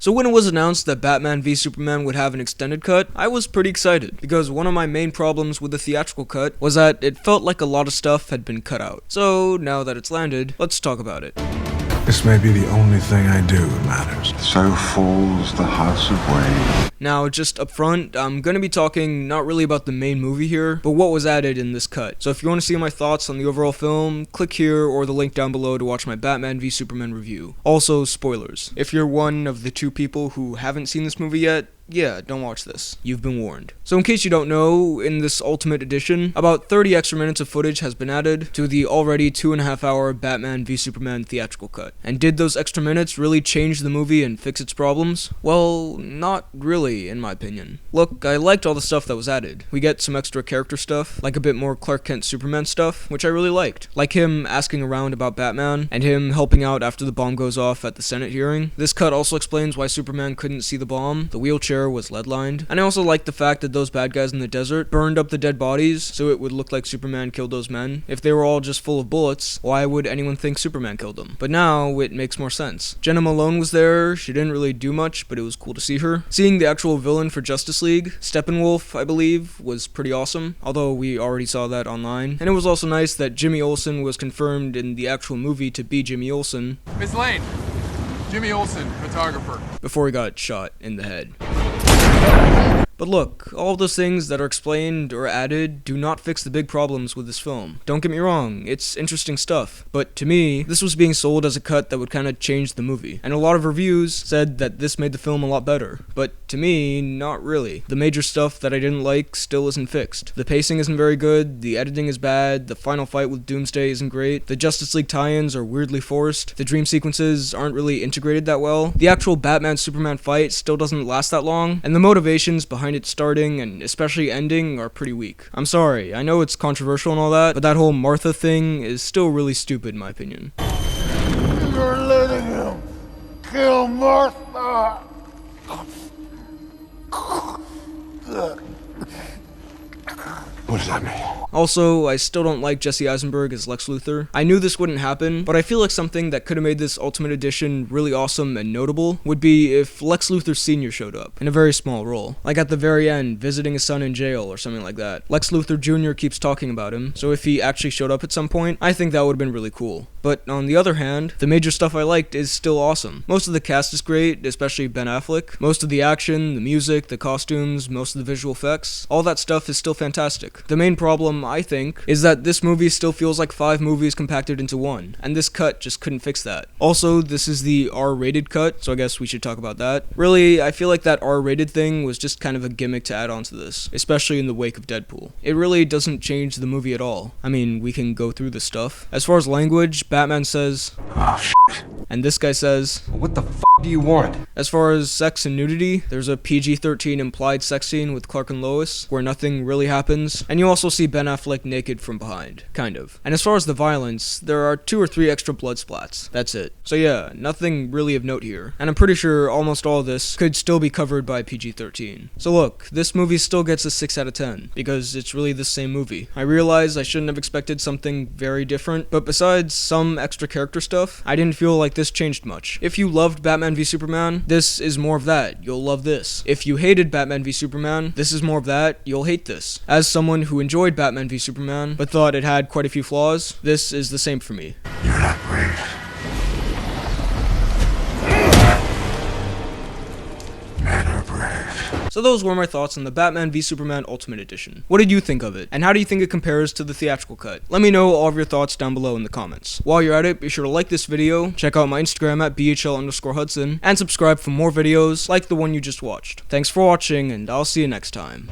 So when it was announced that Batman v Superman would have an extended cut, I was pretty excited, because one of my main problems with the theatrical cut was that it felt like a lot of stuff had been cut out. So now that it's landed, let's talk about it. This may be the only thing I do that matters. So falls the house of Wayne. Now, just up front, I'm going to be talking not really about the main movie here, but what was added in this cut. So if you want to see my thoughts on the overall film, click here or the link down below to watch my Batman v Superman review. Also, spoilers. If you're one of the 2 people who haven't seen this movie yet, yeah, don't watch this. You've been warned. So in case you don't know, in this Ultimate Edition, about 30 extra minutes of footage has been added to the already 2.5 hour Batman v Superman theatrical cut. And did those extra minutes really change the movie and fix its problems? Well, not really, in my opinion. Look, I liked all the stuff that was added. We get some extra character stuff, like a bit more Clark Kent Superman stuff, which I really liked. Like him asking around about Batman, and him helping out after the bomb goes off at the Senate hearing. This cut also explains why Superman couldn't see the bomb, the wheelchair was lead-lined, and I also like the fact that those bad guys in the desert burned up the dead bodies so it would look like Superman killed those men. If they were all just full of bullets, why would anyone think Superman killed them? But now it makes more sense. Jenna Malone was there. She didn't really do much, but it was cool to see her. Seeing the actual villain for Justice League, Steppenwolf, I believe, was pretty awesome, although we already saw that online. And it was also nice that Jimmy Olsen was confirmed in the actual movie to be Jimmy Olsen. Miss Lane, Jimmy Olsen, photographer. Before he got shot in the head. But look, all those things that are explained or added do not fix the big problems with this film. Don't get me wrong, it's interesting stuff, but to me, this was being sold as a cut that would kinda change the movie. And a lot of reviews said that this made the film a lot better, but to me, not really. The major stuff that I didn't like still isn't fixed. The pacing isn't very good, the editing is bad, the final fight with Doomsday isn't great, the Justice League tie-ins are weirdly forced, the dream sequences aren't really integrated that well, the actual Batman-Superman fight still doesn't last that long, and the motivations behind it starting and especially ending are pretty weak. I'm sorry, I know it's controversial and all that, but that whole Martha thing is still really stupid in my opinion. You're letting him kill Martha! What does that mean? Also, I still don't like Jesse Eisenberg as Lex Luthor. I knew this wouldn't happen, but I feel like something that could have made this Ultimate Edition really awesome and notable would be if Lex Luthor Sr. showed up, in a very small role. Like at the very end, visiting his son in jail or something like that. Lex Luthor Jr. keeps talking about him, so if he actually showed up at some point, I think that would have been really cool. But on the other hand, the major stuff I liked is still awesome. Most of the cast is great, especially Ben Affleck. Most of the action, the music, the costumes, most of the visual effects, all that stuff is still fantastic. The main problem, I think, is that this movie still feels like 5 movies compacted into one, and this cut just couldn't fix that. Also, this is the R-rated cut, so I guess we should talk about that. Really, I feel like that R-rated thing was just kind of a gimmick to add on to this, especially in the wake of Deadpool. It really doesn't change the movie at all. I mean, we can go through this stuff. As far as language, Batman says, Oh, shit. and this guy says, What the f*** do you want? As far as sex and nudity, there's a PG-13 implied sex scene with Clark and Lois, where nothing really happens, and you also see Ben Affleck naked from behind, kind of. And as far as the violence, there are 2 or 3 extra blood splats. That's it. So yeah, nothing really of note here. And I'm pretty sure almost all of this could still be covered by PG-13. So look, this movie still gets a 6 out of 10, because it's really the same movie. I realize I shouldn't have expected something very different, but besides some extra character stuff, I didn't feel like this changed much. If you loved Batman v Superman, this is more of that. You'll love this. If you hated Batman v Superman, this is more of that. You'll hate this. As someone who enjoyed Batman v Superman, but thought it had quite a few flaws, this is the same for me. You're not brave. Men are brave. So those were my thoughts on the Batman v Superman Ultimate Edition. What did you think of it? And how do you think it compares to the theatrical cut? Let me know all of your thoughts down below in the comments. While you're at it, be sure to like this video, check out my Instagram at BHL_Hudson, and subscribe for more videos like the one you just watched. Thanks for watching, and I'll see you next time.